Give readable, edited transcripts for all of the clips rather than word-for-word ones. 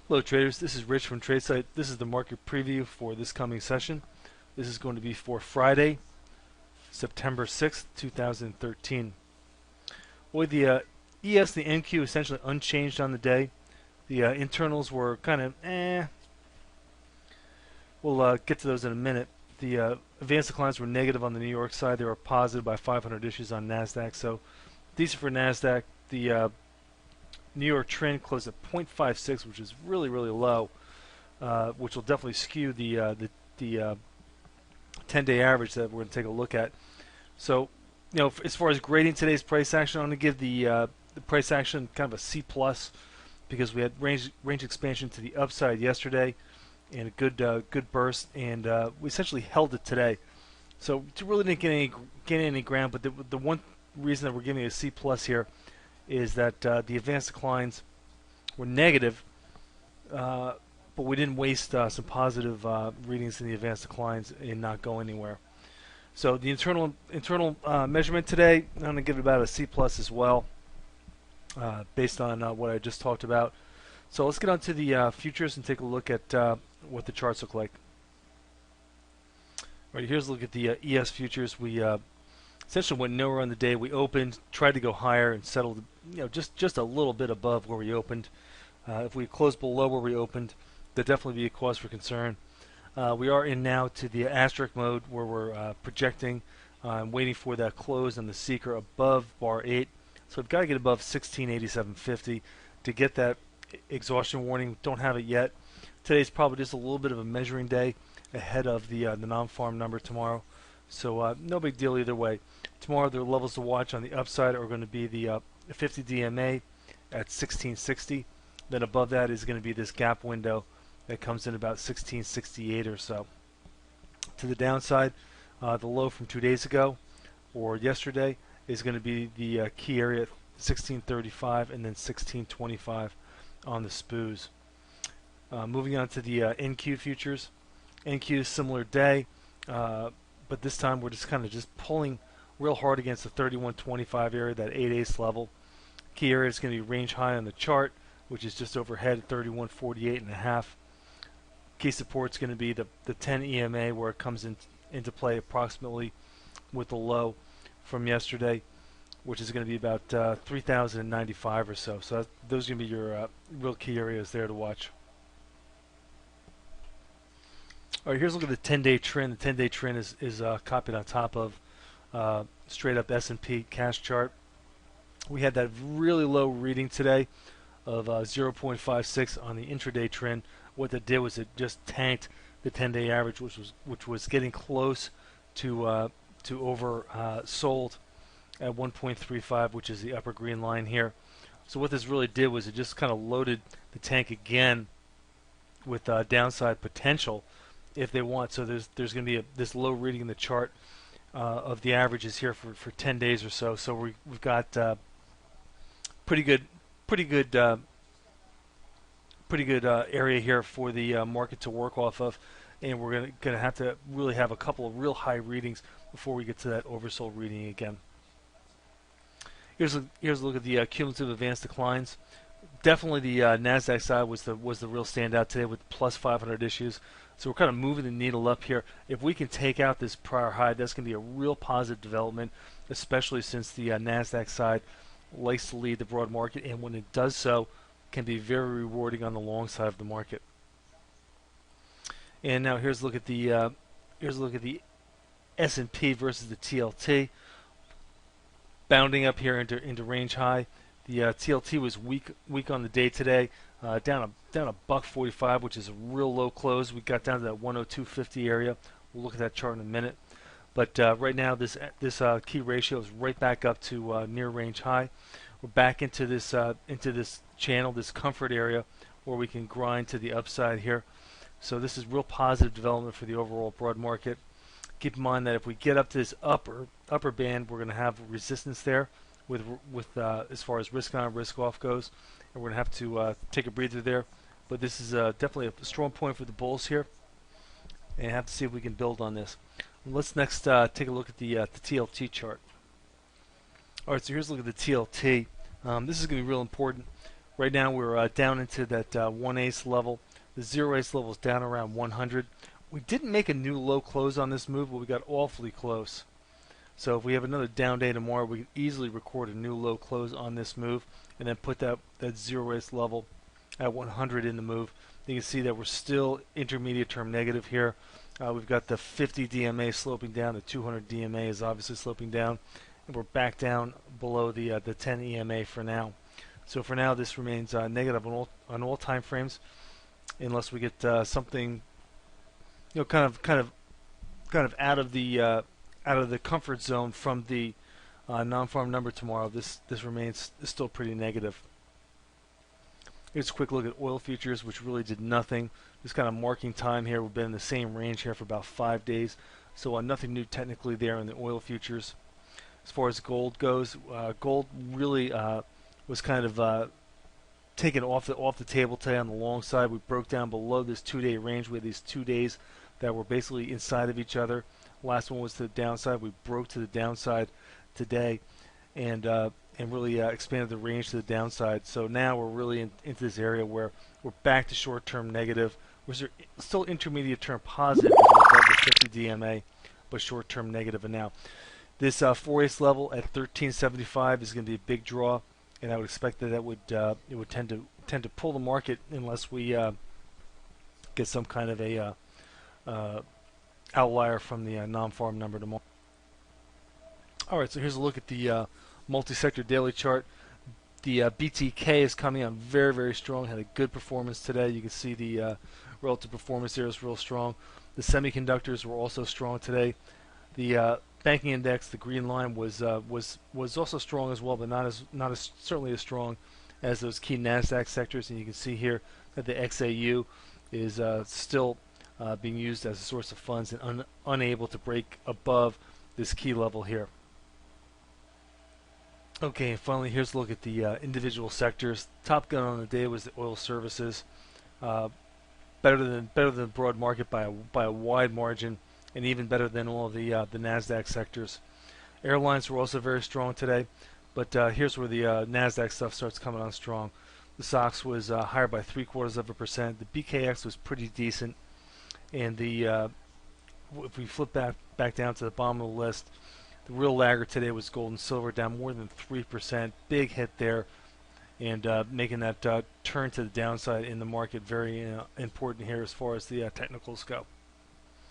Hello traders, this is Rich from Tradesight. This is the market preview for this coming session. This is going to be for Friday, September 6th, 2013. Boy, the ES, the NQ essentially unchanged on the day. The internals were kind of We'll get to those in a minute. The advanced declines were negative on the New York side. They were positive by 500 issues on NASDAQ. So decent for NASDAQ. The New York trend closed at 0.56, which is really, really low, which will definitely skew the 10-day average that we're going to take a look at. So, as far as grading today's price action, I'm going to give the price action kind of a C plus because we had range expansion to the upside yesterday and a good burst, and we essentially held it today. So, it really didn't gain any ground. But the one reason that we're giving it a C plus here is that the advanced declines were negative, but we didn't waste some positive readings in the advanced declines and not go anywhere. So the internal measurement today, I'm going to give it about a C plus as well, based on what I just talked about. So let's get on to the futures and take a look at what the charts look like. All right, here's a look at the ES futures. We essentially went nowhere on the day. We opened, tried to go higher, and settled, just a little bit above where we opened. If we closed below where we opened, that'd definitely be a cause for concern. We are in now to the asterisk mode where we're projecting and waiting for that close on the seeker above bar 8. So we've got to get above 1687.50 to get that exhaustion warning. Don't have it yet. Today's probably just a little bit of a measuring day ahead of the non-farm number tomorrow. So no big deal either way. Tomorrow the levels to watch on the upside are going to be the 50 DMA at 1660. Then above that is going to be this gap window that comes in about 1668 or so. To the downside, the low from 2 days ago or yesterday is going to be the key area at 1635 and then 1625 on the SPOOs. Moving on to the NQ futures. NQ similar day, but this time we're just kind of pulling real hard against the 3125 area, that 8/8 level. Key area is going to be range high on the chart, which is just overhead at 3148.5. Key support is going to be the 10 EMA, where it comes into play approximately with the low from yesterday, which is going to be about 3095 or so. So those are going to be your real key areas there to watch. All right, here's a look at the 10-day trend. The 10-day trend is copied on top of straight up S&P cash chart. We had that really low reading today of 0.56 on the intraday trend. What that did was it just tanked the 10-day average, which was getting close to oversold at 1.35, which is the upper green line here. So what this really did was it just kind of loaded the tank again with downside potential if they want. So there's going to be this low reading in the chart of the averages here for 10 days or so. So we've got pretty good area here for the market to work off of, and we're going to have to really have a couple of real high readings before we get to that oversold reading again. Here's a look at the cumulative advanced declines. Definitely the NASDAQ side was the real standout today with plus 500 issues. So we're kind of moving the needle up here. If we can take out this prior high, that's going to be a real positive development, especially since the NASDAQ side likes to lead the broad market, and when it does so, can be very rewarding on the long side of the market. And now here's a look at the S&P versus the TLT, bounding up here into range high. The TLT was weak on the day today, down a $1.45, which is a real low close. We got down to that 102.50 area. We'll look at that chart in a minute. But right now, this key ratio is right back up to near range high. We're back into this channel, this comfort area, where we can grind to the upside here. So this is real positive development for the overall broad market. Keep in mind that if we get up to this upper band, we're going to have resistance there with as far as risk on, risk off goes, and we're going to have to take a breather there. But this is definitely a strong point for the bulls here, and have to see if we can build on this. Let's next take a look at the TLT chart. All right, so here's a look at the TLT. This is going to be real important. Right now we're down into that 1/8 level. The 0/8 level is down around 100. We didn't make a new low close on this move, but we got awfully close. So if we have another down day tomorrow, we can easily record a new low close on this move and then put that 0/8 level at 100 in the move. You can see that we're still intermediate term negative here. We've got the 50 DMA sloping down, the 200 DMA is obviously sloping down, and we're back down below the 10 EMA for now. So for now, this remains negative on all time frames, unless we get something, kind of out of the comfort zone from the non-farm number tomorrow. This remains still pretty negative. Here's a quick look at oil futures, which really did nothing. Just kind of marking time here. We've been in the same range here for about 5 days, so nothing new technically there in the oil futures. As far as gold goes, gold really was kind of taken off the table today on the long side. We broke down below this 2-day range. We had these 2 days that were basically inside of each other. Last one was to the downside. We broke to the downside today, and really expanded the range to the downside. So now we're really into this area where we're back to short-term negative. We're still intermediate-term positive because we're above the 50 DMA, but short-term negative. And now this 4/8 level at 1375 is going to be a big draw, and I would expect that it would tend to pull the market unless we get some kind of a outlier from the non-farm number tomorrow. All right, so here's a look at the multi-sector daily chart. The BTK is coming on very, very strong. Had a good performance today. You can see the relative performance there is real strong. The semiconductors were also strong today. The banking index, the green line, was also strong as well, but not as certainly as strong as those key Nasdaq sectors. And you can see here that the XAU is still being used as a source of funds and unable to break above this key level here. Okay, and finally, here's a look at the individual sectors. Top gun on the day was the oil services, better than the broad market by a wide margin, and even better than all of the Nasdaq sectors. Airlines were also very strong today, but here's where the Nasdaq stuff starts coming on strong. The SOX was higher by 0.75%. The BKX was pretty decent, and the if we flip back down to the bottom of the list. The real laggard today was gold and silver, down more than 3%. Big hit there, and making that turn to the downside in the market very important here as far as the technicals go.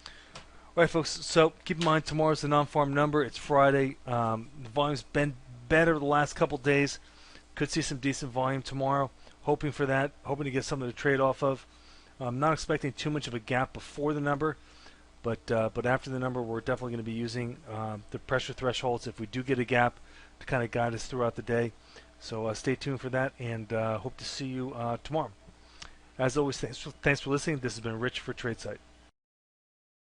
All right, folks, so keep in mind tomorrow's the non-farm number. It's Friday. The volume's been better the last couple days. Could see some decent volume tomorrow. Hoping for that. Hoping to get something to trade off of. I'm not expecting too much of a gap before the number. But after the number, we're definitely going to be using the pressure thresholds if we do get a gap to kind of guide us throughout the day. So stay tuned for that, and hope to see you tomorrow. As always, thanks for listening. This has been Rich for Tradesight.